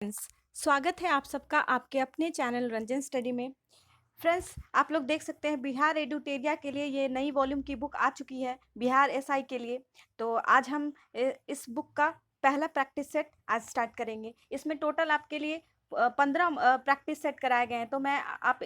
Friends, स्वागत है आप सबका आपके अपने चैनल रंजन स्टडी में। फ्रेंड्स, आप लोग देख सकते हैं बिहार एडुटेरिया के लिए ये नई वॉल्यूम की बुक आ चुकी है बिहार एसआई के लिए। तो आज हम इस बुक का पहला प्रैक्टिस सेट आज स्टार्ट करेंगे। इसमें टोटल आपके लिए 15 प्रैक्टिस सेट कराए गए हैं। तो मैं आप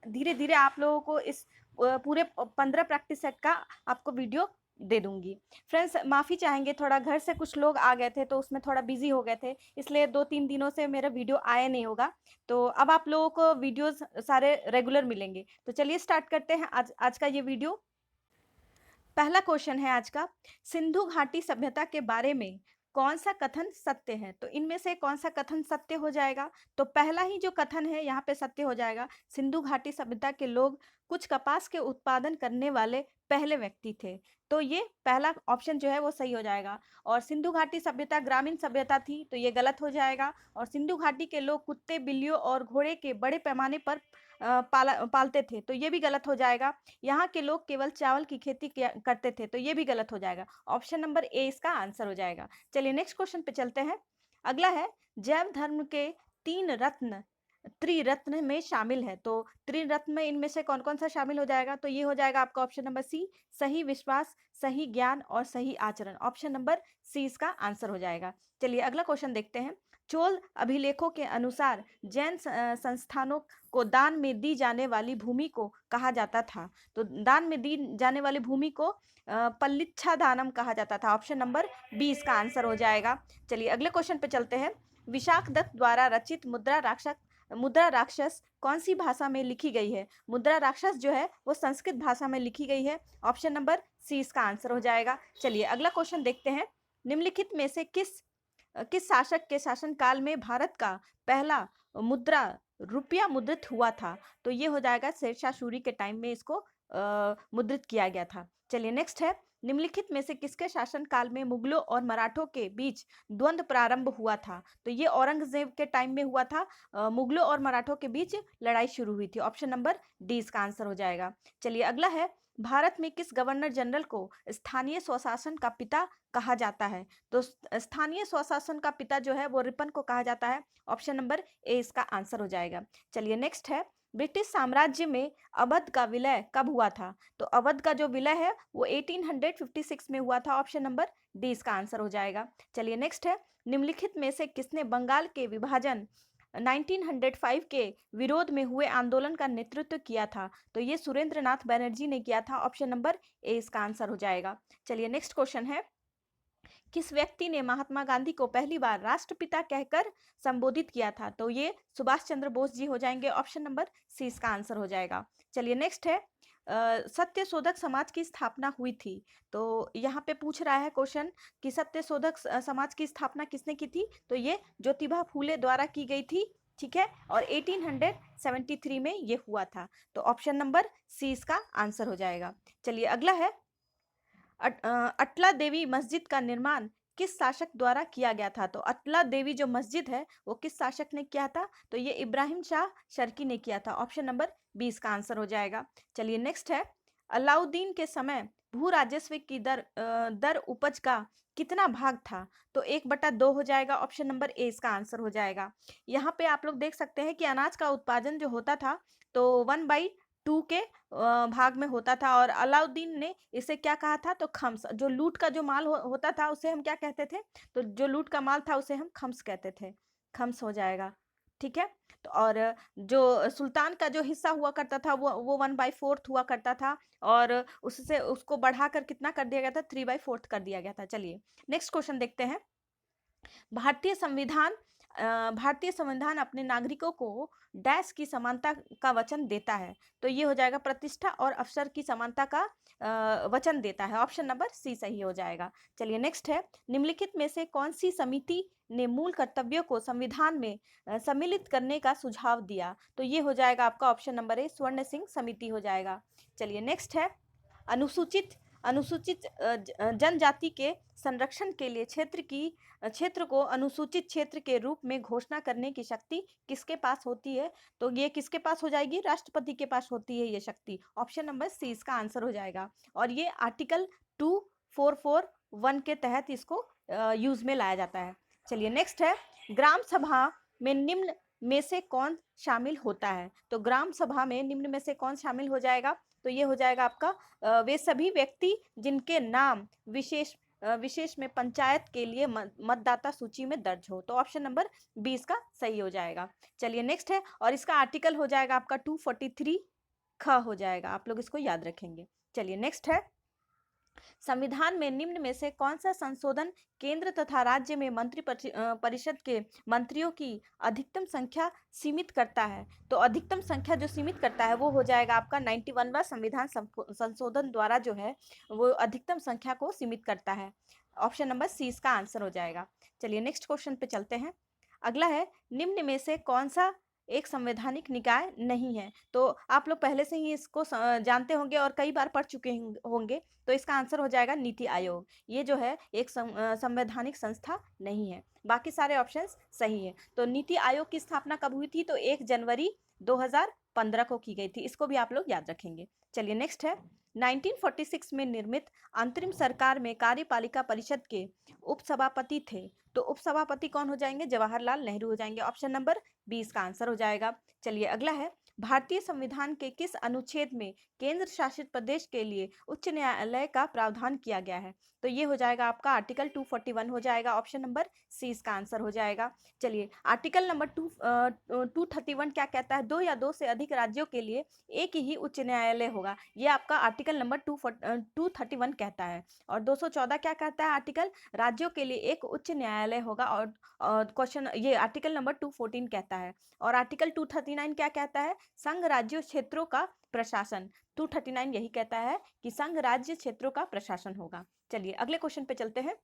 धीरे धीरे आप लोगों को इस पूरे 15 प्रैक्टिस सेट का आपको वीडियो दे दूंगी। फ्रेंड्स, माफ़ी चाहेंगे, थोड़ा घर से कुछ लोग आ गए थे तो उसमें थोड़ा बिजी हो गए थे, इसलिए 2-3 दिनों से मेरा वीडियो आया नहीं होगा। तो अब आप लोगों को वीडियोस सारे रेगुलर मिलेंगे। तो चलिए स्टार्ट करते हैं आज का ये वीडियो। पहला क्वेश्चन है आज का, सिंधु घाटी सभ्यता के बारे में कौन सा कथन सत्य है? तो इनमें से कौन सा कथन सत्य हो जाएगा? तो पहला ही जो कथन है यहाँ पे सत्य हो जाएगा। सिंधु घाटी सभ्यता के लोग कुछ कपास के उत्पादन करने वाले पहले व्यक्ति थे। तो ये पहला ऑप्शन जो है वो सही हो जाएगा। और सिंधु घाटी सभ्यता ग्रामीण सभ्यता थी, तो ये गलत हो जाएगा। और सिंधु घाटी के लोग कुत्ते, बिल्लियों और घोड़े के बड़े पैमाने पर पालते थे, तो ये भी गलत हो जाएगा। यहाँ के लोग केवल चावल की खेती करते थे, तो ये भी गलत हो जाएगा। ऑप्शन नंबर ए इसका आंसर हो जाएगा। चलिए नेक्स्ट क्वेश्चन पे चलते हैं। अगला है, जैव धर्म के 3 रत्न त्रिरत्न में शामिल है। तो त्रिरत्न में इनमें से कौन कौन सा शामिल हो जाएगा? तो ये हो जाएगा आपका ऑप्शन नंबर सी, सही विश्वास, सही ज्ञान और सही आचरण। ऑप्शन नंबर सी इसका आंसर हो जाएगा। चलिए अगला क्वेश्चन देखते हैं। चोल अभिलेखों के अनुसार जैन संस्थानों को दान में दी जाने वाली भूमि को कहा जाता था। तो दान में दी जाने वाली भूमि को पल्लिच्छा दानम कहा जाता था। ऑप्शन नंबर बी इसका आंसर हो जाएगा। चलिए अगले क्वेश्चन पे चलते हैं। विशाख दत्त द्वारा रचित मुद्रा राक्षस कौन सी भाषा में लिखी गई है? मुद्रा राक्षस जो है वो संस्कृत भाषा में लिखी गई है। ऑप्शन नंबर सी इसका आंसर हो जाएगा। चलिए अगला क्वेश्चन देखते हैं। निम्नलिखित में से किस शासक के शासनकाल में भारत का पहला मुद्रा रुपया मुद्रित हुआ था? तो ये हो जाएगा शेरशाह सूरी के टाइम में इसको मुद्रित किया गया था। चलिए नेक्स्ट है, निम्नलिखित में से किसके शासनकाल में मुगलों और मराठों के बीच द्वंद्व प्रारंभ हुआ था? तो ये औरंगजेब के टाइम में हुआ था। मुगलों और मराठों के बीच लड़ाई शुरू हुई थी। ऑप्शन नंबर डी इसका आंसर हो जाएगा। चलिए अगला है, भारत में किस गवर्नर जनरल को स्थानीय स्वशासन का पिता कहा जाता है? तो स्थानीय स्वशासन का पिता जो है वो रिपन को कहा जाता है। ऑप्शन नंबर ए इसका आंसर हो जाएगा। चलिए नेक्स्ट है, ब्रिटिश साम्राज्य में अवध का विलय कब हुआ था? तो अवध का जो विलय है वो 1856 में हुआ था। ऑप्शन नंबर डी इसका आंसर हो जाएगा। चलिए नेक्स्ट है, निम्नलिखित में से किसने बंगाल के विभाजन 1905 के विरोध में हुए आंदोलन का नेतृत्व किया था? तो ये सुरेंद्र नाथ बनर्जी ने किया था। ऑप्शन नंबर ए इसका आंसर हो जाएगा। चलिए नेक्स्ट क्वेश्चन है, किस व्यक्ति ने महात्मा गांधी को पहली बार राष्ट्रपिता कहकर संबोधित किया था? तो ये सुभाष चंद्र बोस जी हो जाएंगे। ऑप्शन नंबर सी इसका आंसर हो जाएगा। चलिए नेक्स्ट है, सत्य शोधक समाज की स्थापना हुई थी। तो यहाँ पे पूछ रहा है क्वेश्चन कि सत्य शोधक समाज की स्थापना किसने की थी? तो ये ज्योतिबा फूले द्वारा की गई थी। ठीक है, और 1873 में ये हुआ था। तो ऑप्शन नंबर सी इसका आंसर हो जाएगा। चलिए अगला है, अटला देवी मस्जिद का निर्माण किस शासक द्वारा किया गया था? तो अटला देवी जो मस्जिद है वो किस शासक ने किया था? तो ये इब्राहिम शाह शर्की ने किया था। ऑप्शन नंबर 20 का आंसर हो जाएगा। चलिए नेक्स्ट है, अलाउद्दीन के समय भू राजस्व की दर उपज का कितना भाग था? तो 1/2 हो जाएगा। ऑप्शन नंबर ए इसका आंसर हो जाएगा। यहाँ पे आप लोग देख सकते हैं कि अनाज का उत्पादन जो होता था तो 1/2 के भाग में होता था। और अलाउद्दीन ने इसे क्या कहा था? तो खम्स, जो लूट का जो माल होता था उसे हम क्या कहते थे? तो जो लूट का माल था उसे हम खम्स कहते थे। खम्स हो जाएगा। ठीक है, तो और जो सुल्तान का जो हिस्सा हुआ करता था वो 1/4 हुआ करता था। और उससे उसको बढ़ाकर कितना कर दिया गया था? 3/4 कर दिया गया था। चलिए नेक्स्ट क्वेश्चन देखते हैं। भारतीय संविधान भारतीय संविधान अपने नागरिकों को डैश की समानता का वचन देता है। तो ये हो जाएगा प्रतिष्ठा और अवसर की समानता का वचन देता है। ऑप्शन नंबर सी सही हो जाएगा। चलिए नेक्स्ट है, निम्नलिखित में से कौन सी समिति ने मूल कर्तव्यों को संविधान में सम्मिलित करने का सुझाव दिया? तो ये हो जाएगा आपका ऑप्शन नंबर ए, स्वर्ण सिंह समिति हो जाएगा। चलिए नेक्स्ट है, अनुसूचित अनुसूचित जनजाति के संरक्षण के लिए क्षेत्र को अनुसूचित क्षेत्र के रूप में घोषणा करने की शक्ति किसके पास होती है? तो ये किसके पास हो जाएगी? राष्ट्रपति के पास होती है ये शक्ति। ऑप्शन नंबर सी इसका आंसर हो जाएगा। और ये आर्टिकल 2441 के तहत इसको यूज में लाया जाता है। चलिए नेक्स्ट है, ग्राम सभा में निम्न में से कौन शामिल होता है? तो ग्राम सभा में निम्न में से कौन शामिल हो जाएगा? तो ये हो जाएगा आपका वे सभी व्यक्ति जिनके नाम विशेष में पंचायत के लिए मतदाता सूची में दर्ज हो। तो ऑप्शन नंबर 20 का सही हो जाएगा। चलिए नेक्स्ट है, और इसका आर्टिकल हो जाएगा आपका 243 ख हो जाएगा, आप लोग इसको याद रखेंगे। चलिए नेक्स्ट है, संविधान में निम्न में से कौन सा संशोधन केंद्र तथा राज्य में परिषद के मंत्रियों की अधिकतम संख्या सीमित करता है? तो अधिकतम संख्या जो सीमित करता है वो हो जाएगा आपका 91वां संविधान संशोधन द्वारा जो है वो अधिकतम संख्या को सीमित करता है। ऑप्शन नंबर सी इसका आंसर हो जाएगा। चलिए नेक्स्ट क्वेश्चन पे चलते हैं। अगला है, निम्न में से कौन सा एक संवैधानिक निकाय नहीं है? तो आप लोग पहले से ही इसको जानते होंगे और कई बार पढ़ चुके होंगे। तो इसका आंसर हो जाएगा नीति आयोग। ये जो है एक संवैधानिक संस्था नहीं है। बाकी सारे ऑप्शंस सही है। तो नीति आयोग की स्थापना कब हुई थी? तो 1 जनवरी 2015 को की गई थी। इसको भी आप लोग याद रखेंगे। चलिए नेक्स्ट है, 1946 में निर्मित अंतरिम सरकार में कार्यपालिका परिषद के उपसभापति थे। तो उपसभापति कौन हो जाएंगे? जवाहरलाल नेहरू हो जाएंगे। ऑप्शन नंबर 20 का आंसर हो जाएगा। चलिए अगला है, भारतीय संविधान के किस अनुच्छेद में केंद्र शासित प्रदेश के लिए उच्च न्यायालय का प्रावधान किया गया है? तो ये हो जाएगा आपका आर्टिकल 241 हो जाएगा। ऑप्शन नंबर सी इसका आंसर हो जाएगा। चलिए आर्टिकल नंबर 231 क्या कहता है? 2 या 2 से अधिक राज्यों के लिए एक ही उच्च न्यायालय होगा। ये आपका आर्टिकल नंबर 231 कहता है। और 214 क्या कहता है? आर्टिकल राज्यों के लिए एक उच्च न्यायालय होगा। और क्वेश्चन ये आर्टिकल नंबर 214 कहता है। और आर्टिकल 239 क्या कहता है? संघ राज्य क्षेत्रों का प्रशासन। 239 यही कहता है कि संघ राज्य क्षेत्रों का प्रशासन होगा। चलिए अगले क्वेश्चन पे चलते हैं।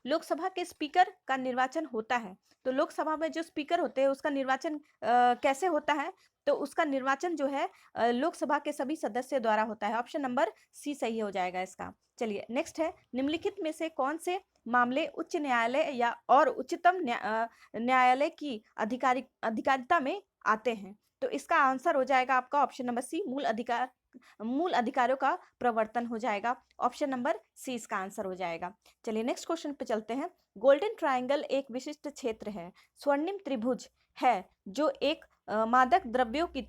लोकसभा के स्पीकर का निर्वाचन होता है। तो लोकसभा में जो स्पीकर होते हैं उसका निर्वाचन कैसे होता है? तो उसका निर्वाचन जो है लोकसभा के सभी सदस्यों द्वारा होता है। ऑप्शन नंबर सी सही हो जाएगा इसका। चलिए नेक्स्ट है, निम्नलिखित में से कौन से मामले उच्च न्यायालय या और उच्चतम न्यायालय की अधिकारिता में आते हैं? तो इसका आंसर हो जाएगा आपका ऑप्शन नंबर सी, मूल अधिकारों का प्रवर्तन हो जाएगा। ऑप्शन नंबर सी इसका आंसर हो जाएगा। चलिए नेक्स्ट क्वेश्चन पे चलते हैं। गोल्डन ट्रायंगल एक विशिष्ट क्षेत्र है, स्वर्णिम त्रिभुज है जो एक मादक द्रव्यों की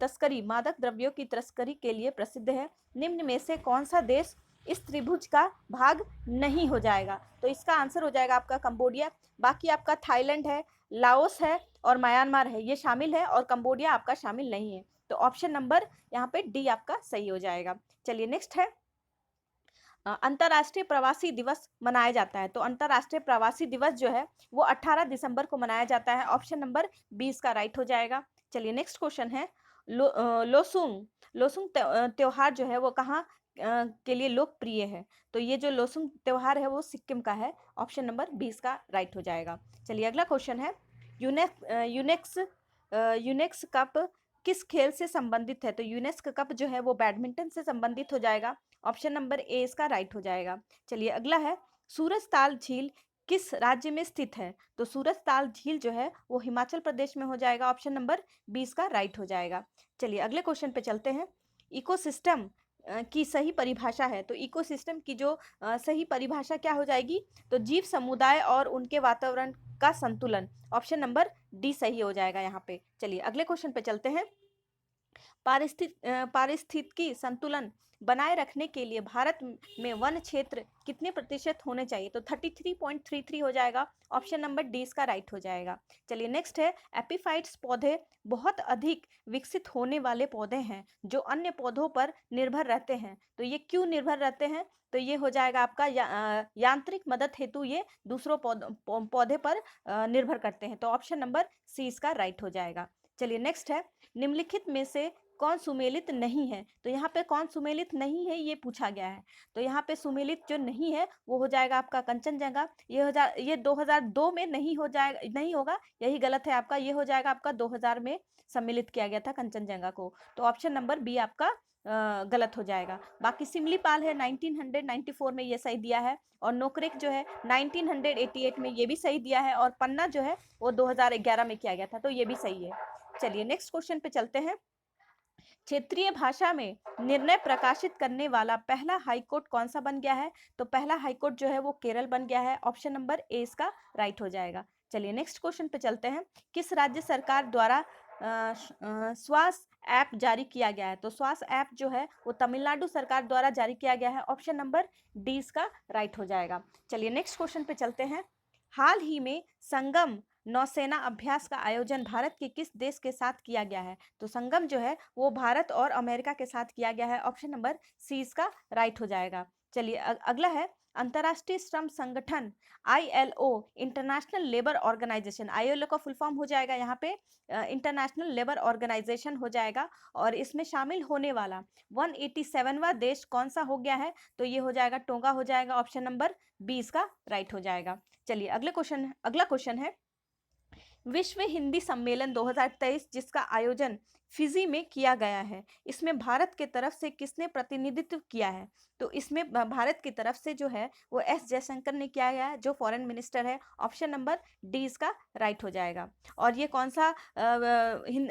तस्करी के लिए प्रसिद्ध है। निम्न में से कौन सा देश इस त्रिभुज का भाग नहीं हो जाएगा? तो इसका आंसर हो जाएगा आपका कंबोडिया। बाकी आपका थाईलैंड है, लाओस है और म्यांमार है, ये शामिल है, और कंबोडिया आपका शामिल नहीं है। तो ऑप्शन नंबर यहाँ पे डी आपका सही हो जाएगा। चलिए नेक्स्ट है, अंतर्राष्ट्रीय प्रवासी दिवस मनाया जाता है। तो अंतर्राष्ट्रीय प्रवासी दिवस जो है वो 18 दिसंबर को मनाया जाता है। ऑप्शन नंबर 20 का राइट हो जाएगा। चलिए नेक्स्ट क्वेश्चन है, लोसुंग त्योहार जो है वो कहाँ के लिए लोकप्रिय है? तो ये जो लोसुंग त्योहार है वो सिक्किम का है। ऑप्शन नंबर 20 का राइट हो जाएगा। चलिए अगला क्वेश्चन है, यूनेक्स कप किस खेल से संबंधित है? तो यूनेस्को कप जो है वो बैडमिंटन से संबंधित हो जाएगा। ऑप्शन नंबर ए इसका राइट हो जाएगा। चलिए अगला है, सूरजताल झील किस राज्य में स्थित है? तो सूरजताल झील जो है वो हिमाचल प्रदेश में हो जाएगा। ऑप्शन नंबर 20 का राइट हो जाएगा। चलिए अगले क्वेश्चन पे चलते हैं। इकोसिस्टम की सही परिभाषा है। तो इकोसिस्टम की जो सही परिभाषा क्या हो जाएगी? तो जीव समुदाय और उनके वातावरण का संतुलन। ऑप्शन नंबर डी सही हो जाएगा यहाँ पे। चलिए अगले क्वेश्चन पे चलते हैं। पारिस्थितिकी संतुलन बनाए रखने के लिए भारत में वन क्षेत्र कितने प्रतिशत होने चाहिए? तो 33.33 हो जाएगा। ऑप्शन नंबर डी इसका राइट हो जाएगा। चलिए नेक्स्ट है, एपीफाइट्स पौधे बहुत अधिक विकसित होने वाले पौधे हैं जो अन्य पौधों पर निर्भर रहते हैं। तो ये क्यों निर्भर रहते हैं? तो ये हो जाएगा आपका यांत्रिक मदद हेतु ये दूसरों पौधे पर निर्भर करते हैं। तो ऑप्शन नंबर सी इसका राइट हो जाएगा। चलिए नेक्स्ट है, निम्नलिखित में से कौन सुमेलित नहीं है? तो यहाँ पे कौन सुमेलित नहीं है ये पूछा गया है। तो यहाँ पे सुमेलित जो नहीं है वो हो जाएगा आपका कंचनजंगा। ये 2002 में नहीं होगा, यही गलत है आपका। ये हो जाएगा आपका 2000 में सम्मिलित किया गया था कंचनजंगा को। तो ऑप्शन नंबर बी आपका गलत हो जाएगा। बाकी सिमलीपाल है 1994 में ये सही दिया है, और नोकरेक जो है 1988 में ये भी सही दिया है, और पन्ना जो है वो 2011 में किया गया था। तो ये भी सही है। चलिए नेक्स्ट क्वेश्चन पे चलते हैं। क्षेत्रीय भाषा में निर्णय प्रकाशित करने वाला पहला हाईकोर्ट कौन सा बन गया है? तो पहला हाईकोर्ट जो है वो केरल बन गया है। ऑप्शन नंबर ए इसका राइट हो जाएगा। चलिए नेक्स्ट क्वेश्चन पे चलते हैं। किस राज्य सरकार द्वारा श्वास ऐप जारी किया गया है? तो श्वास ऐप जो है वो तमिलनाडु सरकार द्वारा जारी किया गया है। ऑप्शन नंबर डी इसका राइट हो जाएगा। चलिए नेक्स्ट क्वेश्चन पे चलते हैं। हाल ही में संगम नौसेना अभ्यास का आयोजन भारत के किस देश के साथ किया गया है? तो संगम जो है वो भारत और अमेरिका के साथ किया गया है। ऑप्शन नंबर सी इसका राइट हो जाएगा। चलिए अगला है अंतर्राष्ट्रीय श्रम संगठन ILO international labour organisation. ILO का फुल फॉर्म हो जाएगा यहाँ पे इंटरनेशनल लेबर ऑर्गेनाइजेशन हो जाएगा। और इसमें शामिल होने वाला 187वां देश कौन सा हो गया है? तो ये हो जाएगा टोंगा हो जाएगा। ऑप्शन नंबर बी इसका राइट हो जाएगा। चलिए अगला क्वेश्चन है। विश्व हिंदी सम्मेलन 2023 जिसका आयोजन फिजी में किया गया है, इसमें भारत के तरफ से किसने प्रतिनिधित्व किया है? तो इसमें भारत की तरफ से जो है वो एस जयशंकर ने किया गया है, जो फॉरेन मिनिस्टर है। ऑप्शन नंबर डी इसका राइट हो जाएगा। और ये कौन सा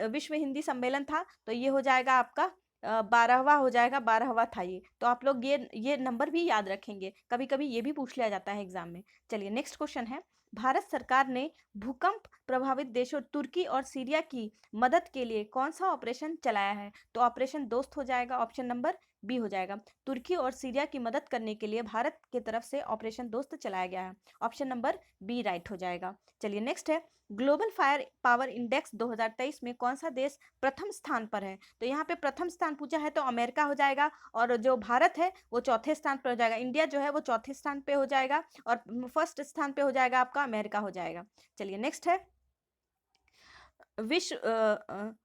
विश्व हिंदी सम्मेलन था? तो ये हो जाएगा आपका 12वां हो जाएगा, 12वां था ये। तो आप लोग ये नंबर भी याद रखेंगे, कभी कभी ये भी पूछ लिया जाता है एग्जाम में। चलिए नेक्स्ट क्वेश्चन है। भारत सरकार ने भूकंप प्रभावित देशों तुर्की और सीरिया की मदद के लिए कौन सा ऑपरेशन चलाया है? तो ऑपरेशन दोस्त हो जाएगा। ऑप्शन नंबर बी हो जाएगा। तुर्की और सीरिया की मदद करने के लिए भारत की तरफ से ऑपरेशन दोस्त चलाया गया है। ऑप्शन नंबर बी राइट हो जाएगा। चलिए नेक्स्ट है। ग्लोबल फायर पावर इंडेक्स 2023 में कौन सा देश प्रथम स्थान पर है? तो यहाँ पे प्रथम स्थान पूछा है तो अमेरिका हो जाएगा, और जो भारत है वो चौथे स्थान पर हो जाएगा। इंडिया जो है वो चौथे स्थान पे हो जाएगा, और फर्स्ट स्थान पे हो जाएगा आपका अमेरिका हो जाएगा। चलिए नेक्स्ट है। विश्व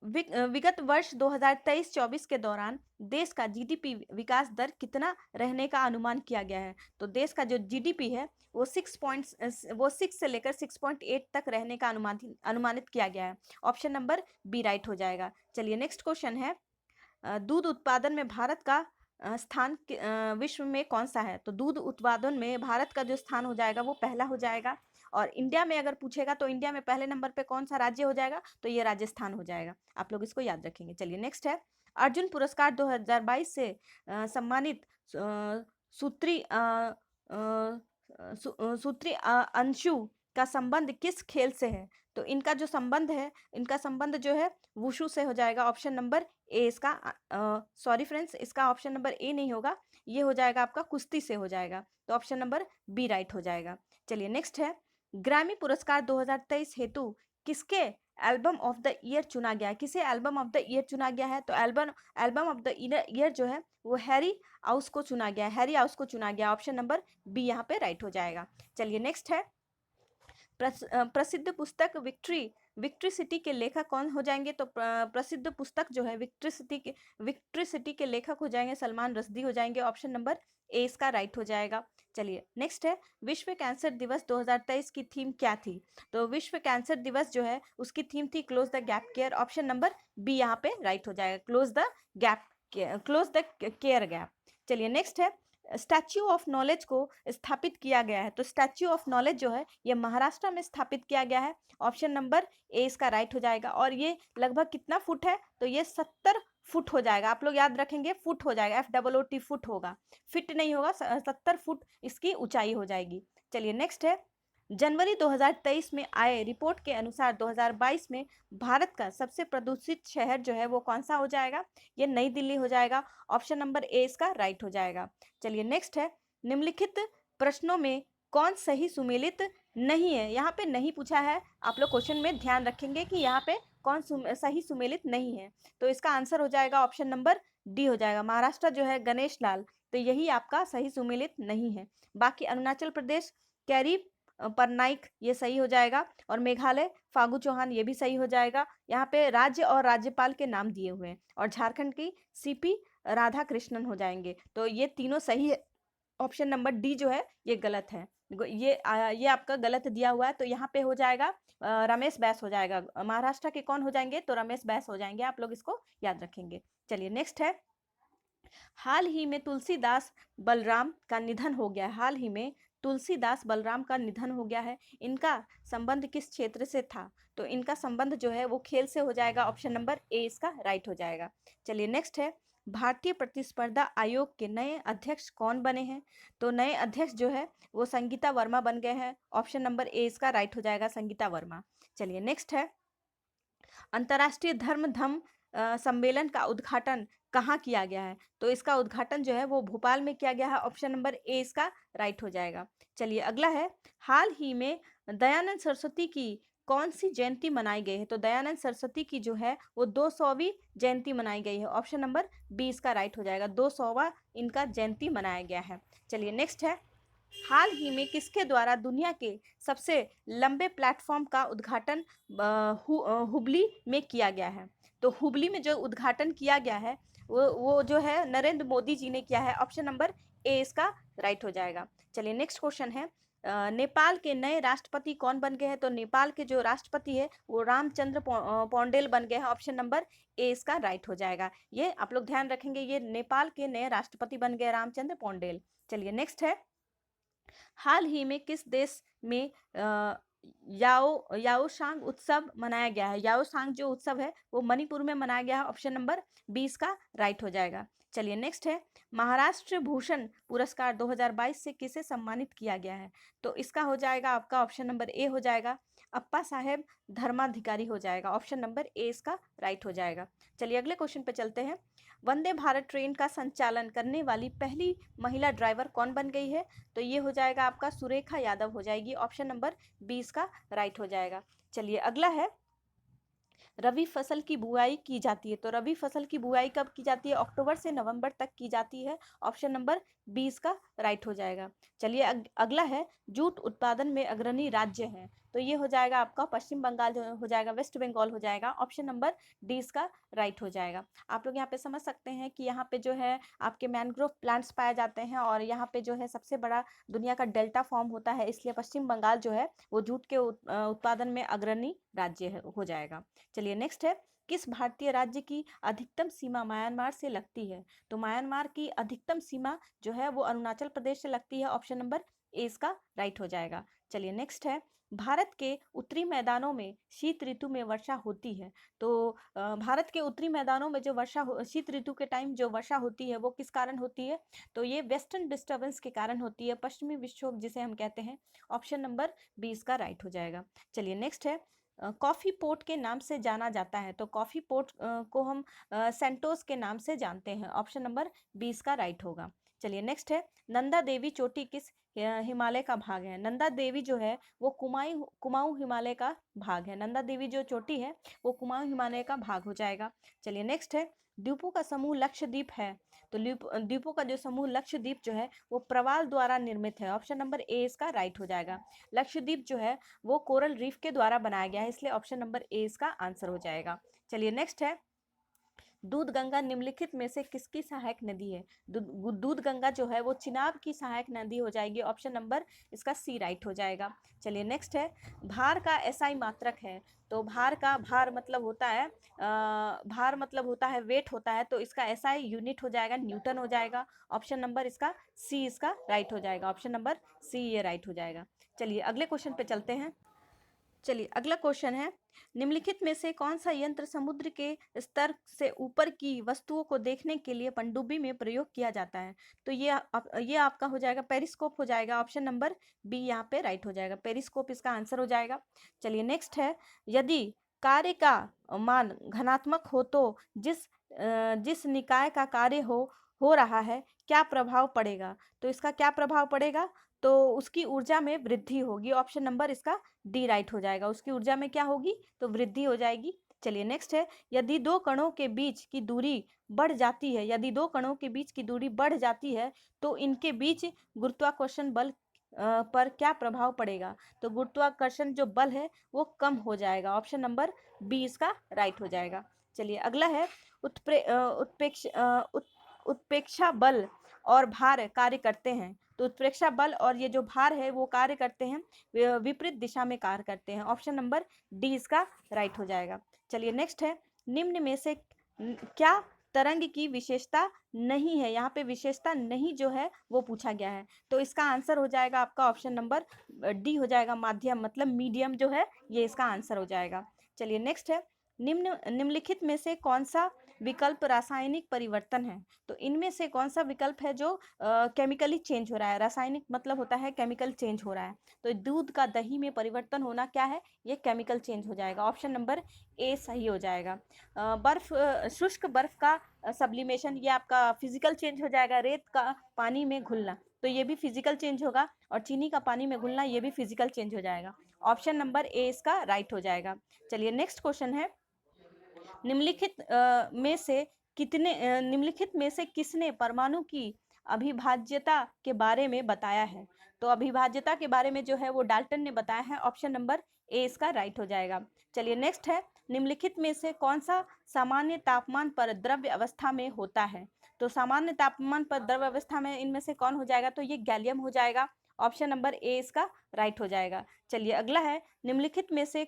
विगत वर्ष 2023-24 के दौरान देश का जीडीपी विकास दर कितना रहने का अनुमान किया गया है? तो देश का जो जीडीपी है वो 6 से लेकर 6.8 तक रहने का अनुमानित किया गया है। ऑप्शन नंबर बी राइट हो जाएगा। चलिए नेक्स्ट क्वेश्चन है। दूध उत्पादन में भारत का स्थान विश्व में कौन सा है? तो दूध उत्पादन में भारत का जो स्थान हो जाएगा वो पहला हो जाएगा। और इंडिया में अगर पूछेगा तो इंडिया में पहले नंबर पे कौन सा राज्य हो जाएगा? तो ये राजस्थान हो जाएगा। आप लोग इसको याद रखेंगे। चलिए नेक्स्ट है। अर्जुन पुरस्कार 2022 से सम्मानित सूत्री सूत्री अंशु का संबंध किस खेल से है? तो इनका जो संबंध है, इनका संबंध जो है वुशु से हो जाएगा। ऑप्शन नंबर ए इसका सॉरी फ्रेंड्स, इसका ऑप्शन नंबर ए नहीं होगा, ये हो जाएगा आपका कुश्ती से हो जाएगा। तो ऑप्शन नंबर बी राइट हो जाएगा। चलिए नेक्स्ट है। ग्रैमी पुरस्कार 2023 हेतु किसके एल्बम ऑफ द ईयर चुना गया है? किसे एल्बम ऑफ द ईयर चुना गया है? तो एल्बम ऑफ द ईयर जो है वो हैरी हाउस को चुना गया है। हैरी हाउस को चुना गया। ऑप्शन नंबर बी यहाँ पे राइट हो जाएगा। चलिए नेक्स्ट है। प्रसिद्ध पुस्तक विक्ट्री सिटी के लेखक कौन हो जाएंगे? तो प्रसिद्ध पुस्तक जो है विक्ट्री सिटी के लेखक हो जाएंगे सलमान रश्दी हो जाएंगे। ऑप्शन नंबर ए इसका राइट हो जाएगा। चलिए नेक्स्ट है। विश्व कैंसर दिवस 2023 की थीम क्या थी? तो विश्व कैंसर दिवस जो है उसकी थीम थी close the gap care. Option number B यहाँ पे राइट हो जाएगा, क्लोज द केयर गैप। चलिए नेक्स्ट है। स्टैच्यू ऑफ नॉलेज को स्थापित किया गया है। तो स्टैच्यू ऑफ नॉलेज जो है ये महाराष्ट्र में स्थापित किया गया है। ऑप्शन नंबर ए इसका राइट हो जाएगा। और ये लगभग कितना फुट है? तो ये 70 फुट हो जाएगा। आप लोग याद रखेंगे, फुट हो जाएगा, FOOT फुट होगा, फिट नहीं होगा। 70 फुट इसकी ऊंचाई हो जाएगी। चलिए नेक्स्ट है। जनवरी 2023 में आए रिपोर्ट के अनुसार 2022 में भारत का सबसे प्रदूषित शहर जो है वो कौन सा हो जाएगा? ये नई दिल्ली हो जाएगा। ऑप्शन नंबर ए इसका राइट हो जाएगा। चलिए नेक्स्ट है। निम्नलिखित प्रश्नों में कौन सही सुमेलित नहीं है? यहाँ पे नहीं पूछा है, आप लोग क्वेश्चन में ध्यान रखेंगे कि यहाँ पे कौन सही सुमेलित नहीं है। तो इसका आंसर हो जाएगा ऑप्शन नंबर डी हो जाएगा। महाराष्ट्र जो है गणेश लाल, तो यही आपका सही सुमेलित नहीं है। बाकी अरुणाचल प्रदेश कैरी परनाइक ये सही हो जाएगा। और मेघालय फागू चौहान ये भी सही हो जाएगा। यहाँ पे राज्य और राज्यपाल के नाम दिए हुए हैं। और झारखंड की CP राधा कृष्णन हो जाएंगे। तो ये तीनों सही है। ऑप्शन नंबर डी जो है ये गलत है। ये आपका गलत दिया हुआ है। तो यहाँ पे हो जाएगा रमेश बैस हो जाएगा। महाराष्ट्र के कौन हो जाएंगे? तो रमेश बैस हो जाएंगे। आप लोग इसको याद रखेंगे। चलिए नेक्स्ट है। हाल ही में तुलसीदास बलराम का निधन हो गया है। हाल ही में तुलसीदास बलराम का निधन हो गया है। इनका संबंध किस क्षेत्र से था? तो इनका संबंध जो है वो खेल से हो जाएगा। ऑप्शन नंबर ए इसका राइट हो जाएगा। चलिए नेक्स्ट है। भारतीय प्रतिस्पर्धा आयोग के नए अध्यक्ष कौन बने हैं? तो नए अध्यक्ष जो है वो संगीता वर्मा बन गए हैं। ऑप्शन नंबर ए इसका राइट हो जाएगा, संगीता वर्मा। चलिए नेक्स्ट है, अंतर्राष्ट्रीय धर्म धम सम्मेलन का उद्घाटन कहाँ किया गया है? तो इसका उद्घाटन जो है वो भोपाल में किया गया है। ऑप्शन नंबर ए इसका राइट हो जाएगा। चलिए अगला है, हाल ही में दयानंद सरस्वती की कौन सी जयंती मनाई गई है? तो दयानंद सरस्वती की जो है वो 200वीं जयंती मनाई गई है। ऑप्शन नंबर बी इसका राइट हो जाएगा, 200वां इनका जयंती मनाया गया है। चलिए नेक्स्ट है, हाल ही में किसके द्वारा दुनिया के सबसे लंबे प्लेटफॉर्म का उद्घाटन हुबली में किया गया है? तो हुबली में जो उद्घाटन किया गया है वो जो है नरेंद्र मोदी जी ने किया है। ऑप्शन नंबर ए इसका राइट हो जाएगा। चलिए नेक्स्ट क्वेश्चन है, नेपाल के नए राष्ट्रपति कौन बन गए हैं? तो नेपाल के जो राष्ट्रपति है वो रामचंद्र पौंडेल बन गए हैं। ऑप्शन नंबर ए इसका राइट हो जाएगा। ये आप लोग ध्यान रखेंगे, ये नेपाल के नए राष्ट्रपति बन गए रामचंद्र पौंडेल। चलिए नेक्स्ट है, हाल ही में किस देश में याओसांग उत्सव मनाया गया है? याओसांग जो उत्सव है वो मणिपुर में मनाया गया है। ऑप्शन नंबर 20 का राइट हो जाएगा। चलिए नेक्स्ट है, महाराष्ट्र भूषण पुरस्कार 2022 से किसे सम्मानित किया गया है? तो इसका हो जाएगा आपका ऑप्शन नंबर ए हो जाएगा, अप्पा साहेब धर्माधिकारी हो जाएगा। ऑप्शन नंबर ए इसका राइट हो जाएगा। चलिए अगले क्वेश्चन पे चलते हैं, वंदे भारत ट्रेन का संचालन करने वाली पहली महिला ड्राइवर कौन बन गई है? तो ये हो जाएगा आपका सुरेखा यादव हो जाएगी। ऑप्शन नंबर 20 का राइट हो जाएगा। चलिए अगला है, रबी फसल की बुआई की जाती है। तो रबी फसल की बुआई कब की जाती है? अक्टूबर से नवंबर तक की जाती है। ऑप्शन नंबर 20 का राइट हो जाएगा। चलिए अगला है, जूट उत्पादन में अग्रणी राज्य है। तो ये हो जाएगा आपका पश्चिम बंगाल हो जाएगा, वेस्ट बंगाल हो जाएगा। ऑप्शन नंबर 20 का राइट हो जाएगा। आप लोग यहाँ पे समझ सकते हैं कि यहाँ पे जो है आपके मैनग्रोव प्लांट्स पाए जाते हैं और यहाँ पे जो है सबसे बड़ा दुनिया का डेल्टा फॉर्म होता है, इसलिए पश्चिम बंगाल जो है वो जूट के उत्पादन में अग्रणी राज्य हो जाएगा। चलिए नेक्स्ट है, किस भारतीय राज्य की अधिकतम सीमा म्यांमार से लगती है? तो म्यांमार की अधिकतम सीमा जो है वो अरुणाचल प्रदेश से लगती है। ऑप्शन नंबर ए इसका राइट हो जाएगा। चलिए नेक्स्ट है, भारत के उत्तरी मैदानों में शीत ऋतु में वर्षा होती है। तो भारत के उत्तरी मैदानों में जो शीत ऋतु के टाइम जो वर्षा होती है वो किस कारण होती है? तो ये वेस्टर्न डिस्टर्बेंस के कारण होती है, पश्चिमी विक्षोभ जिसे हम कहते हैं। ऑप्शन नंबर 20 का राइट हो जाएगा। चलिए नेक्स्ट है, कॉफ़ी पोर्ट के नाम से जाना जाता है। तो कॉफ़ी पोर्ट को हम सेंटोस के नाम से जानते हैं। ऑप्शन नंबर 20 का राइट होगा। चलिए नेक्स्ट है, नंदा देवी चोटी किस हिमालय का भाग है? नंदा देवी जो है वो कुमाऊं हिमालय का भाग है। नंदा देवी जो चोटी है वो कुमाऊं हिमालय का भाग हो जाएगा। चलिए नेक्स्ट है, द्वीपों का समूह लक्षद्वीप है। तो द्वीपों का जो समूह लक्षद्वीप जो है वो प्रवाल द्वारा निर्मित है। ऑप्शन नंबर ए इसका राइट हो जाएगा। लक्षद्वीप जो है वो कोरल रीफ के द्वारा बनाया गया है, इसलिए ऑप्शन नंबर ए इसका आंसर हो जाएगा। चलिए नेक्स्ट है, दूध गंगा निम्नलिखित में से किसकी सहायक नदी है? दूध गंगा जो है वो चिनाब की सहायक नदी हो जाएगी। ऑप्शन नंबर इसका सी राइट हो जाएगा। चलिए नेक्स्ट है, भार का एसआई मात्रक है। तो भार मतलब होता है भार मतलब होता है वेट होता है, तो इसका एसआई यूनिट हो जाएगा न्यूटन हो जाएगा। ऑप्शन नंबर इसका सी इसका राइट हो जाएगा। ऑप्शन नंबर सी ये राइट हो जाएगा। चलिए अगले क्वेश्चन पे चलते हैं। चलिए अगला क्वेश्चन है, निम्नलिखित में से कौन सा यंत्र समुद्र के स्तर से ऊपर की वस्तुओं को देखने के लिए पनडुब्बी में प्रयोग किया जाता है? तो ये आपका हो जाएगा पेरिस्कोप हो जाएगा। ऑप्शन नंबर बी यहाँ पे राइट हो जाएगा, पेरिस्कोप इसका आंसर हो जाएगा। चलिए नेक्स्ट है, यदि कार्य का मान धनात्मक हो तो जिस निकाय का कार्य हो रहा है क्या प्रभाव पड़ेगा? तो इसका क्या प्रभाव पड़ेगा? तो उसकी ऊर्जा में वृद्धि होगी। ऑप्शन नंबर इसका डी राइट हो जाएगा। उसकी ऊर्जा में क्या होगी? तो वृद्धि हो जाएगी। चलिए नेक्स्ट है, यदि दो कणों के बीच की दूरी बढ़ जाती है, यदि दो कणों के बीच की दूरी बढ़ जाती है तो इनके बीच गुरुत्वाकर्षण बल पर क्या प्रभाव पड़ेगा? तो गुरुत्वाकर्षण जो बल है वो कम हो जाएगा। ऑप्शन नंबर बी इसका राइट हो जाएगा। चलिए अगला है, उत्प्रेक्षा बल और भार कार्य करते हैं। तो उत्प्रेक्षा बल और ये जो भार है वो कार्य करते हैं विपरीत दिशा में कार्य करते हैं। ऑप्शन नंबर डी इसका राइट हो जाएगा। चलिए नेक्स्ट है, निम्न में से क्या तरंग की विशेषता नहीं है? यहाँ पे विशेषता नहीं जो है वो पूछा गया है, तो इसका आंसर हो जाएगा आपका ऑप्शन नंबर डी हो जाएगा, माध्यम मतलब मीडियम जो है ये इसका आंसर हो जाएगा। चलिए नेक्स्ट है, निम्नलिखित में से कौन सा विकल्प रासायनिक परिवर्तन है। तो इनमें से कौन सा विकल्प है जो केमिकली चेंज हो रहा है? रासायनिक मतलब होता है केमिकल चेंज हो रहा है। तो दूध का दही में परिवर्तन होना क्या है? ये केमिकल चेंज हो जाएगा। ऑप्शन नंबर ए सही हो जाएगा। शुष्क बर्फ का सब्लिमेशन, ये आपका फिजिकल चेंज हो जाएगा। रेत का पानी में घुलना, तो ये भी फिजिकल चेंज होगा। और चीनी का पानी में घुलना, ये भी फिजिकल चेंज हो जाएगा। ऑप्शन नंबर ए इसका राइट हो जाएगा। चलिए नेक्स्ट क्वेश्चन है, निम्नलिखित में से किसने परमाणु की अविभाज्यता के बारे में बताया है? तो अविभाज्यता के बारे में जो है वो डाल्टन ने बताया है। ऑप्शन नंबर ए इसका राइट हो जाएगा। चलिए नेक्स्ट है, निम्नलिखित में से कौन सा सामान्य तापमान पर द्रव्य अवस्था में होता है? तो सामान्य तापमान पर द्रव्य अवस्था में इनमें से कौन हो जाएगा? तो ये गैलियम हो जाएगा। ऑप्शन नंबर ए इसका राइट हो जाएगा। चलिए अगला है, निम्नलिखित में से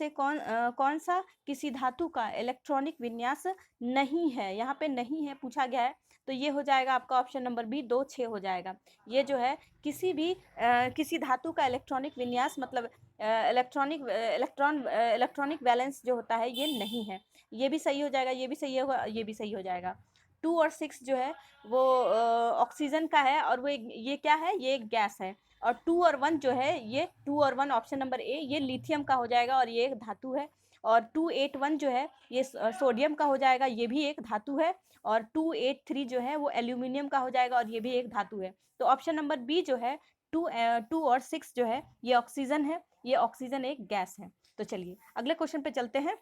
कौन सा किसी धातु का इलेक्ट्रॉनिक विन्यास नहीं है? यहाँ पे नहीं है पूछा गया है, तो ये हो जाएगा आपका ऑप्शन नंबर बी 2-6 हो जाएगा। ये जो है किसी धातु का इलेक्ट्रॉनिक विन्यास मतलब इलेक्ट्रॉनिक बैलेंस जो होता है ये नहीं है। ये भी सही हो जाएगा, ये भी सही होगा, ये भी सही हो जाएगा। 2 और 6 जो है वो ऑक्सीजन का है, और वो ये क्या है? ये एक गैस है। और 2 और 1 जो है, ये 2 और 1 ऑप्शन नंबर ए ये लिथियम का हो जाएगा, और ये एक धातु है। और 281 जो है ये सोडियम का हो जाएगा, ये भी एक धातु है। और 283 जो है वो एल्यूमिनियम का हो जाएगा, और ये भी एक धातु है। तो ऑप्शन नंबर बी जो है 2 और 6 जो है ये ऑक्सीजन है, ये ऑक्सीजन एक गैस है। तो चलिए अगले क्वेश्चन पे चलते हैं।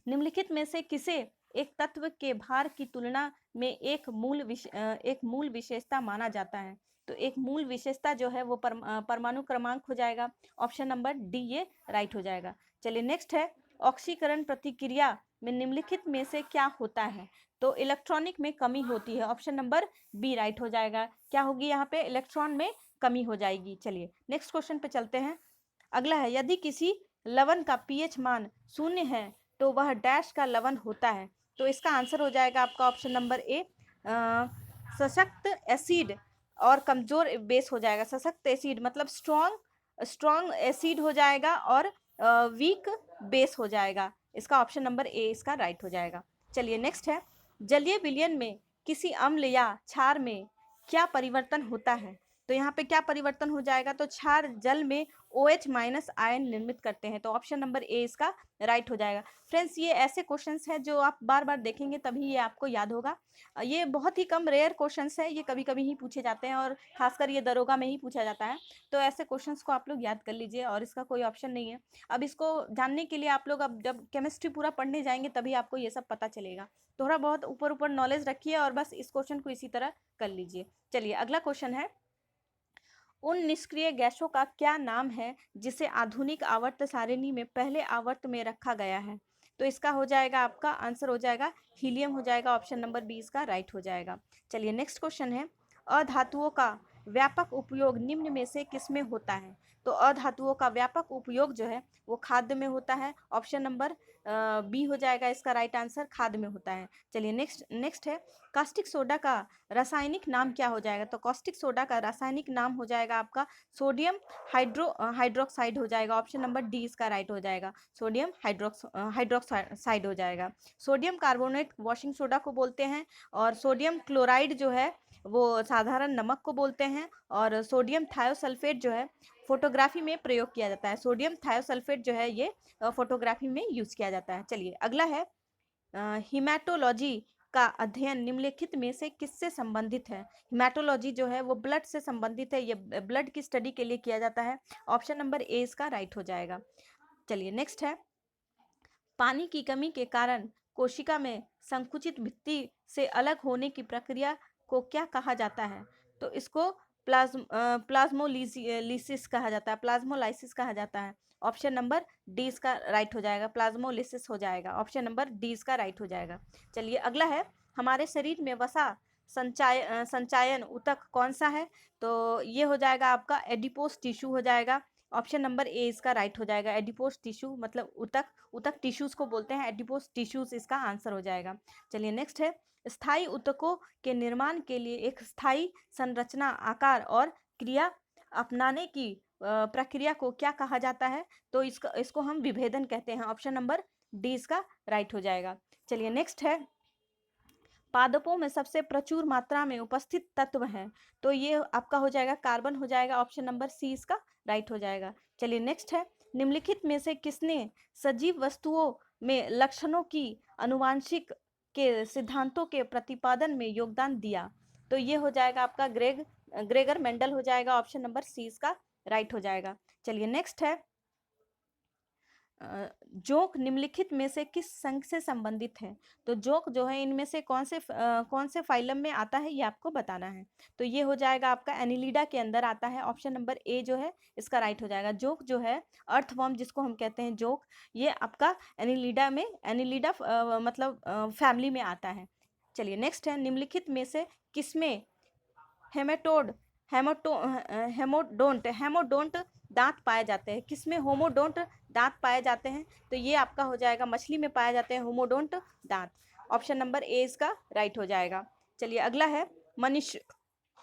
निम्नलिखित में से किसे एक तत्व के भार की तुलना में एक मूल विशेषता माना जाता है? तो एक मूल विशेषता जो है वो परमाणु क्रमांक हो जाएगा। ऑप्शन नंबर डी ये राइट हो जाएगा। चलिए नेक्स्ट है, ऑक्सीकरण प्रतिक्रिया में निम्नलिखित में से क्या होता है? तो इलेक्ट्रॉनिक में कमी होती है। ऑप्शन नंबर बी राइट हो जाएगा। क्या होगी यहाँ पे? इलेक्ट्रॉन में कमी हो जाएगी। चलिए नेक्स्ट क्वेश्चन पे चलते हैं। अगला है, यदि किसी लवण का पीएच मान 0 है तो वह डैश का लवण होता है। तो इसका आंसर हो जाएगा आपका ऑप्शन नंबर ए सशक्त एसिड और कमजोर बेस हो जाएगा। सशक्त एसिड मतलब स्ट्रॉन्ग एसिड हो जाएगा, और वीक बेस हो जाएगा। इसका ऑप्शन नंबर ए इसका राइट हो जाएगा। चलिए नेक्स्ट है, जलीय विलयन में किसी अम्ल या क्षार में क्या परिवर्तन होता है? तो यहाँ पे क्या परिवर्तन हो जाएगा? तो क्षार जल में OH- आयन निर्मित करते हैं। तो ऑप्शन नंबर ए इसका राइट हो जाएगा। फ्रेंड्स, ये ऐसे क्वेश्चंस हैं जो आप बार बार देखेंगे तभी ये आपको याद होगा। ये बहुत ही कम रेयर क्वेश्चंस है, ये कभी कभी ही पूछे जाते हैं, और खासकर ये दरोगा में ही पूछा जाता है। तो ऐसे क्वेश्चंस को आप लोग याद कर लीजिए, और इसका कोई ऑप्शन नहीं है। अब इसको जानने के लिए आप लोग अब जब केमिस्ट्री पूरा पढ़ने जाएंगे तभी आपको ये सब पता चलेगा। थोड़ा बहुत ऊपर ऊपर नॉलेज रखिए और बस इस क्वेश्चन को इसी तरह कर लीजिए। चलिए अगला क्वेश्चन है, उन निष्क्रिय गैसों का क्या नाम है जिसे आधुनिक आवर्त सारिणी में पहले आवर्त में रखा गया है? तो इसका हो जाएगा, आपका आंसर हो जाएगा हीलियम हो जाएगा। ऑप्शन नंबर बी इसका राइट हो जाएगा। चलिए नेक्स्ट क्वेश्चन है, अधातुओं का व्यापक उपयोग निम्न में से किसमें होता है? तो अधातुओं का व्यापक उपयोग जो है वो खाद्य में होता है। ऑप्शन नंबर बी हो जाएगा इसका राइट आंसर, खाद्य में होता है। चलिए नेक्स्ट है, कास्टिक सोडा का रासायनिक नाम क्या हो जाएगा? तो कास्टिक सोडा का रासायनिक नाम हो जाएगा आपका सोडियम हाइड्रोक्साइड हो जाएगा। ऑप्शन नंबर डी इसका राइट हो जाएगा, सोडियम हाइड्रोक्साइड हो जाएगा। सोडियम कार्बोनेट वॉशिंग सोडा को बोलते हैं, और सोडियम क्लोराइड जो है वो साधारण नमक को बोलते हैं, और सोडियम थायोसल्फेट जो है फोटोग्राफी में प्रयोग किया जाता है। सोडियम थायोसल्फेट जो है ये फोटोग्राफी में यूज किया जाता है। चलिए अगला है, हिमेटोलॉजी का अध्ययन निम्नलिखित में से किससे संबंधित है? हिमेटोलॉजी जो है वो ब्लड से संबंधित है, ये ब्लड की स्टडी के लिए किया जाता है। ऑप्शन नंबर ए इसका राइट हो जाएगा। चलिए नेक्स्ट है, पानी की कमी के कारण कोशिका में संकुचित भित्ति से अलग होने की प्रक्रिया को क्या कहा जाता है? तो इसको प्लाज्मोलिसिस कहा जाता है, प्लाज्मोलाइसिस कहा जाता है। ऑप्शन नंबर डी इसका राइट हो जाएगा, प्लाज्मोलिसिस हो जाएगा। ऑप्शन नंबर डी इसका राइट हो जाएगा। चलिए अगला है, हमारे शरीर में वसा संचायन ऊतक कौन सा है? तो ये हो जाएगा आपका एडिपोस टिश्यू हो जाएगा। ऑप्शन नंबर ए इसका राइट हो जाएगा, एडिपोस टिश्यू मतलब ऊतक टिश्यूज को बोलते हैं, एडिपोस टिश्यूज इसका आंसर हो जाएगा। चलिए नेक्स्ट है, स्थायी ऊतकों के निर्माण के लिए एक स्थायी संरचना, आकार और क्रिया अपनाने की प्रक्रिया को क्या कहा जाता है? तो इसको हम विभेदन कहते हैं। ऑप्शन नंबर डी इसका राइट हो जाएगा। चलिए नेक्स्ट है, पादपों में सबसे प्रचुर मात्रा में उपस्थित तत्व है, तो ये आपका हो जाएगा कार्बन हो जाएगा, ऑप्शन नंबर सी इसका राइट हो जाएगा। चलिए नेक्स्ट है, निम्नलिखित में से किसने सजीव वस्तुओं में लक्षणों की अनुवांशिक के सिद्धांतों के प्रतिपादन में योगदान दिया, तो ये हो जाएगा आपका ग्रेगर मेंडल हो जाएगा, ऑप्शन नंबर सी इसका राइट हो जाएगा। चलिए नेक्स्ट है, जोक निम्नलिखित में से किस संघ से संबंधित है, तो जोक जो है इनमें से कौन से फाइलम में आता है ये आपको बताना है, तो ये हो जाएगा आपका एनिलिडा के अंदर आता है, ऑप्शन नंबर ए जो है इसका राइट हो जाएगा। जोक जो है अर्थवर्म जिसको हम कहते हैं जोक, ये आपका एनिलिडा में मतलब फैमिली में आता है। चलिए नेक्स्ट है, निम्नलिखित में से किसमें हेमेटोड हेमोडोंट दांत पाए जाते हैं, किसमें होमोडोंट दांत पाए जाते हैं, तो ये आपका हो जाएगा मछली में पाए जाते हैं होमोडोंट दांत, ऑप्शन नंबर ए इसका राइट हो जाएगा। चलिए अगला है,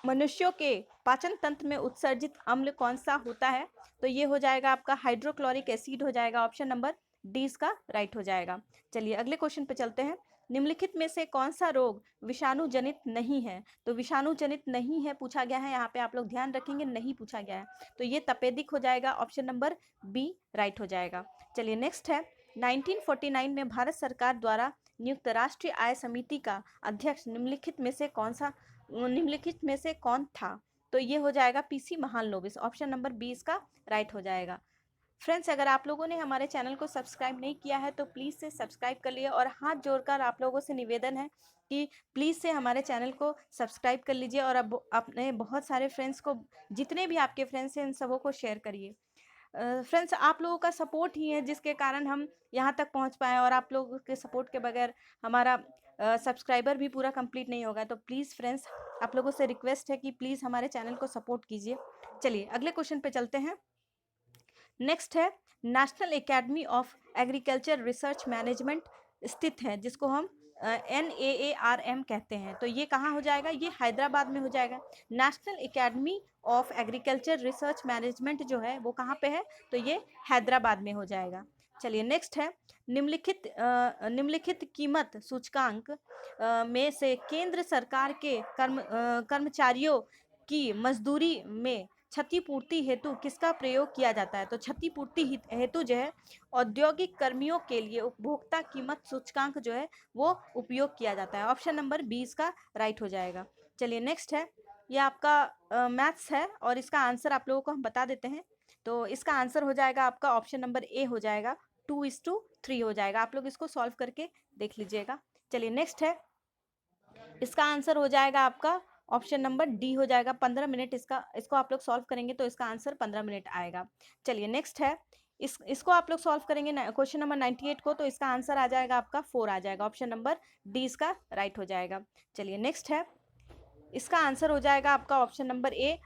मनुष्यों के पाचन तंत्र में उत्सर्जित अम्ल कौन सा होता है, तो ये हो जाएगा आपका हाइड्रोक्लोरिक एसिड हो जाएगा, ऑप्शन नंबर डी इसका राइट हो जाएगा। चलिए अगले क्वेश्चन पे चलते हैं, निम्नलिखित में से कौन सा रोग विषाणु जनित नहीं है, तो विषाणु जनित नहीं है पूछा गया है, यहाँ पे आप लोग ध्यान रखेंगे नहीं पूछा गया है, तो ये तपेदिक हो जाएगा, ऑप्शन नंबर बी राइट हो जाएगा। चलिए नेक्स्ट है, 1949 में भारत सरकार द्वारा नियुक्त राष्ट्रीय आय समिति का अध्यक्ष निम्नलिखित में से कौन था, तो ये हो जाएगा PC Mahalanobis, option number B इसका राइट हो जाएगा। फ्रेंड्स, अगर आप लोगों ने हमारे चैनल को सब्सक्राइब नहीं किया है तो प्लीज़ से सब्सक्राइब कर लिए, और हाथ जोड़कर आप लोगों से निवेदन है कि प्लीज़ से हमारे चैनल को सब्सक्राइब कर लीजिए, और अब अपने बहुत सारे फ्रेंड्स को, जितने भी आपके फ्रेंड्स हैं इन सबों को शेयर करिए। फ्रेंड्स, आप लोगों का सपोर्ट ही है जिसके कारण हम यहाँ तक पहुँच पाए, और आप लोगों के सपोर्ट के बगैर हमारा सब्सक्राइबर भी पूरा कंप्लीट नहीं होगा, तो प्लीज़ फ्रेंड्स आप लोगों से रिक्वेस्ट है कि प्लीज़ हमारे चैनल को सपोर्ट कीजिए। चलिए अगले क्वेश्चन पे चलते हैं। नेक्स्ट है, national academy of agriculture research management स्थित है, जिसको हम NAARM कहते हैं, तो ये कहाँ हो जाएगा, ये हैदराबाद में हो जाएगा। National academy of agriculture research management जो है वो कहाँ पे है, तो ये हैदराबाद में हो जाएगा। चलिए नेक्स्ट है, निम्नलिखित कीमत सूचकांक में से केंद्र सरकार के कर्मचारियों की मजदूरी में क्षतिपूर्ति हेतु किसका प्रयोग किया जाता है, तो क्षतिपूर्ति हेतु जो है औद्योगिक कर्मियों के लिए उपभोक्ता कीमत सूचकांक जो है वो उपयोग किया जाता है, ऑप्शन नंबर 20 का राइट हो जाएगा। चलिए नेक्स्ट है, ये आपका मैथ्स है और इसका आंसर आप लोगों को हम बता देते हैं, तो इसका आंसर हो जाएगा आपका ऑप्शन नंबर ए हो जाएगा, 2:3 हो जाएगा, आप लोग इसको सॉल्व करके देख लीजिएगा। चलिए नेक्स्ट है, इसका आंसर हो जाएगा आपका ऑप्शन नंबर डी हो जाएगा, 15 मिनट इसको आप लोग सॉल्व करेंगे तो इसका आंसर 15 मिनट आएगा। चलिए नेक्स्ट है, इसको आप लोग सॉल्व करेंगे क्वेश्चन नंबर 98 को, तो इसका आंसर आ जाएगा आपका 4 आ जाएगा, ऑप्शन नंबर डी इसका राइट हो जाएगा। चलिए नेक्स्ट है, इसका आंसर हो जाएगा आपका ऑप्शन नंबर ए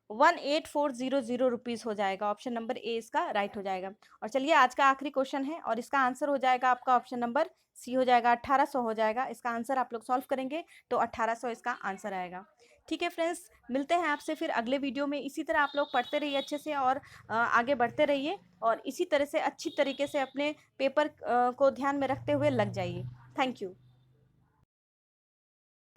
18,400 रुपीज़ हो जाएगा, ऑप्शन नंबर ए इसका राइट हो जाएगा। और चलिए आज का आखिरी क्वेश्चन है और इसका आंसर हो जाएगा आपका ऑप्शन नंबर सी हो जाएगा, 1800 हो जाएगा, इसका आंसर आप लोग सॉल्व करेंगे तो 1800 इसका आंसर आएगा। ठीक है फ्रेंड्स, मिलते हैं आपसे फिर अगले वीडियो में। इसी तरह आप लोग पढ़ते रहिए अच्छे से और आगे बढ़ते रहिए, और इसी तरह से अच्छी तरीके से अपने पेपर को ध्यान में रखते हुए लग जाइए। Thank you.